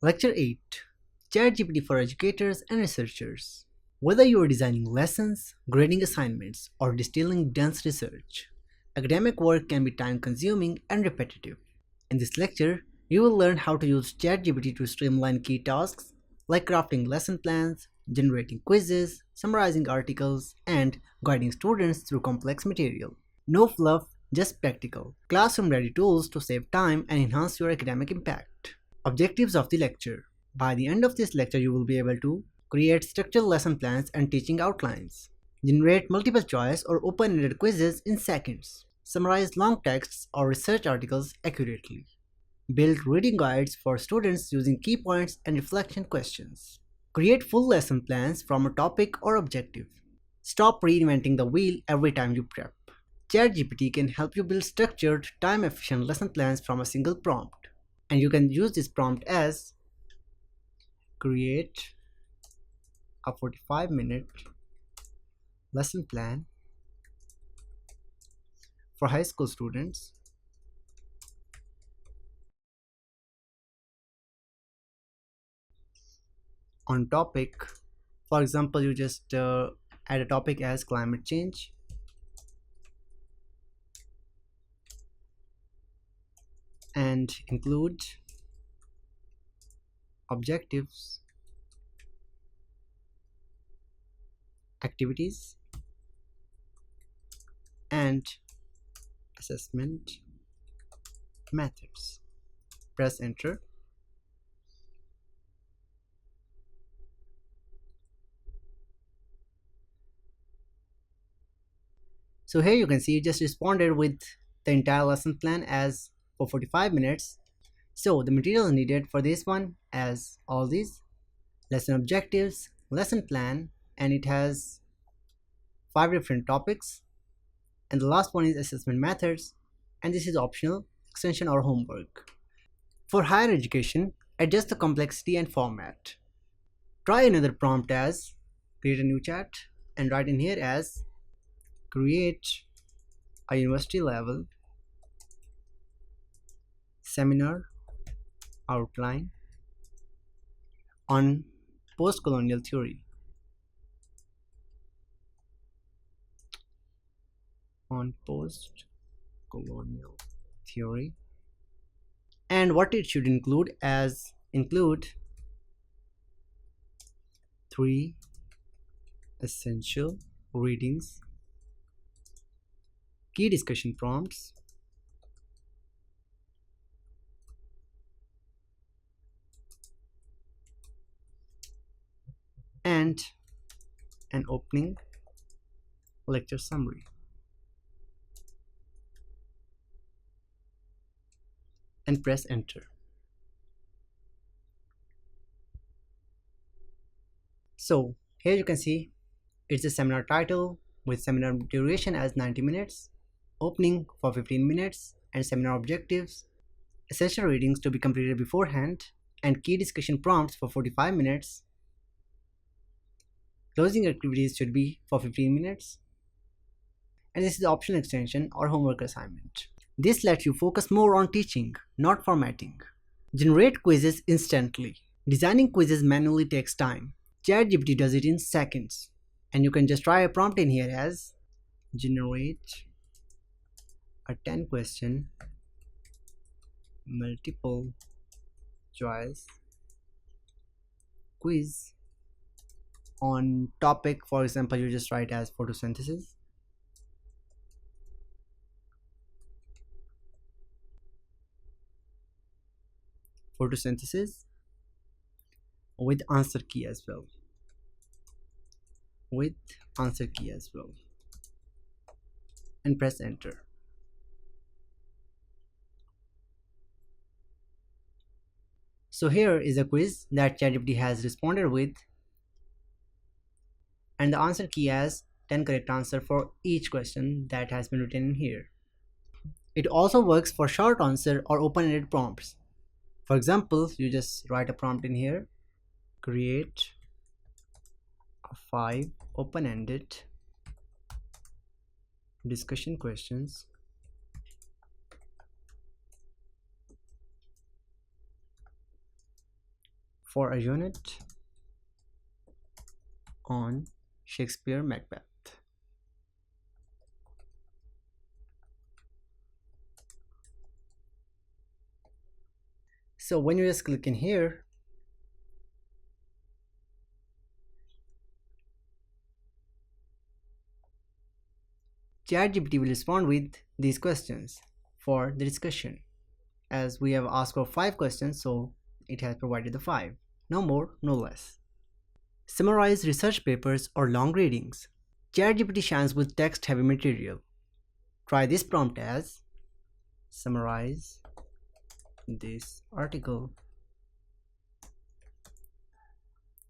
Lecture 8, ChatGPT for Educators and Researchers. Whether you are designing lessons, grading assignments, or distilling dense research, academic work can be time-consuming and repetitive. In this lecture, you will learn how to use ChatGPT to streamline key tasks like crafting lesson plans, generating quizzes, summarizing articles, and guiding students through complex material. No fluff, just practical, classroom-ready tools to save time and enhance your academic impact. Objectives of the lecture. By the end of this lecture, you will be able to create structured lesson plans and teaching outlines, generate multiple choice or open-ended quizzes in seconds, summarize long texts or research articles accurately, build reading guides for students using key points and reflection questions, create full lesson plans from a topic or objective. Stop reinventing the wheel every time you prep. ChatGPT can help you build structured, time-efficient lesson plans from a single prompt. And you can use this prompt as create a 45-minute lesson plan for high school students on topic. For example, you just add a topic as climate change, and include objectives, activities, and assessment methods. Press enter. So here you can see it just responded with the entire lesson plan as for 45 minutes. So the materials needed for this one as all these: lesson objectives, lesson plan, and it has 5 different topics, and the last one is assessment methods, and this is optional extension or homework. For higher education, adjust the complexity and format. Try another prompt as create a new chat and write in here as create a university level seminar outline on post-colonial theory. And what it should include as include 3 essential readings, key discussion prompts, and an opening lecture summary. And press enter. So here you can see it's a seminar title with seminar duration as 90 minutes, opening for 15 minutes, and seminar objectives, essential readings to be completed beforehand, and key discussion prompts for 45 minutes. Closing activities should be for 15 minutes. And this is the optional extension or homework assignment. This lets you focus more on teaching, not formatting. Generate quizzes instantly. Designing quizzes manually takes time. ChatGPT does it in seconds. And you can just try a prompt in here as generate a 10-question multiple choice quiz on topic. For example, you just write as photosynthesis. With answer key as well. And press enter. So here is a quiz that ChatGPT has responded with, and the answer key has 10 correct answers for each question that has been written in here. It also works for short answer or open-ended prompts. For example, you just write a prompt in here, create 5 open-ended discussion questions for a unit on Shakespeare Macbeth. So when you just click in here, ChatGPT will respond with these questions for the discussion. As we have asked for 5 questions, so it has provided the 5. No more, no less. Summarize research papers or long readings. ChatGPT shines with text-heavy material. Try this prompt as summarize this article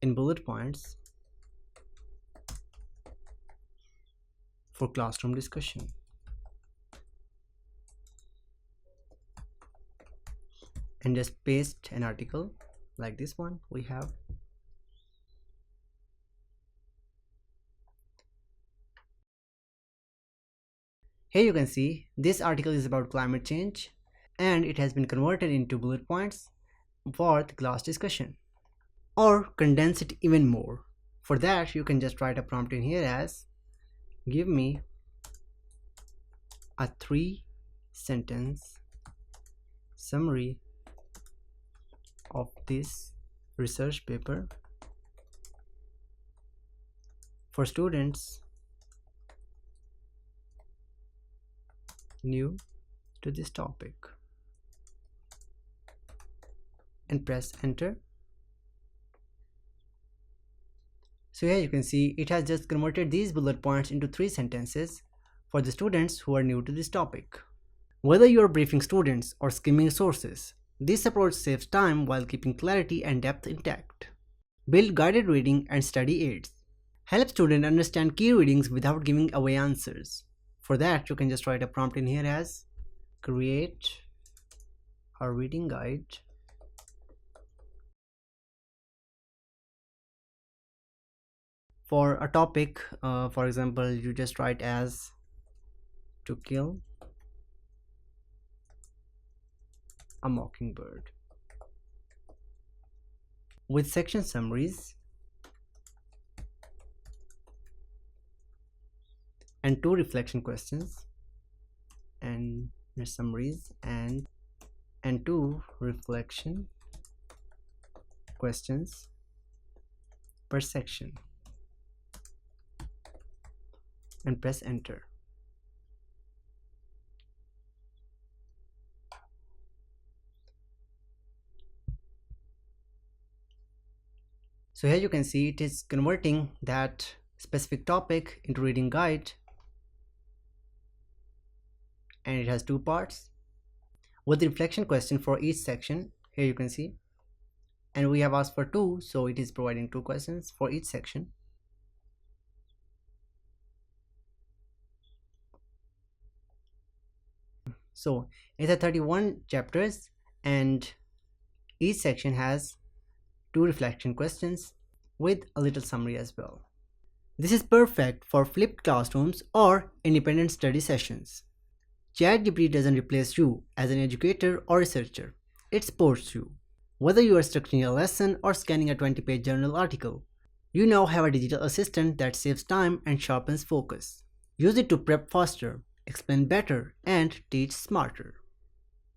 in bullet points for classroom discussion. And just paste an article like this one we have. Here you can see this article is about climate change and it has been converted into bullet points for the class discussion. Or condense it even more. For that you can just write a prompt in here as give me a 3-sentence summary of this research paper for students new to this topic, and press enter. So here you can see it has just converted these bullet points into 3 sentences for the students who are new to this topic. Whether you are briefing students or skimming sources, this approach saves time while keeping clarity and depth intact. Build guided reading and study aids. Help students understand key readings without giving away answers. For that, you can just write a prompt in here as create a reading guide for a topic. For example, you just write as To Kill a Mockingbird with section summaries and 2 reflection questions and summaries and 2 reflection questions per section, and press enter. So here you can see it is converting that specific topic into reading guide, and it has 2 parts with the reflection question for each section. Here you can see, and we have asked for 2, so it is providing 2 questions for each section. So it has 31 chapters and each section has 2 reflection questions with a little summary as well. This is perfect for flipped classrooms or independent study sessions. ChatGPT doesn't replace you as an educator or researcher. It supports you. Whether you are structuring a lesson or scanning a 20-page journal article, you now have a digital assistant that saves time and sharpens focus. Use it to prep faster, explain better, and teach smarter.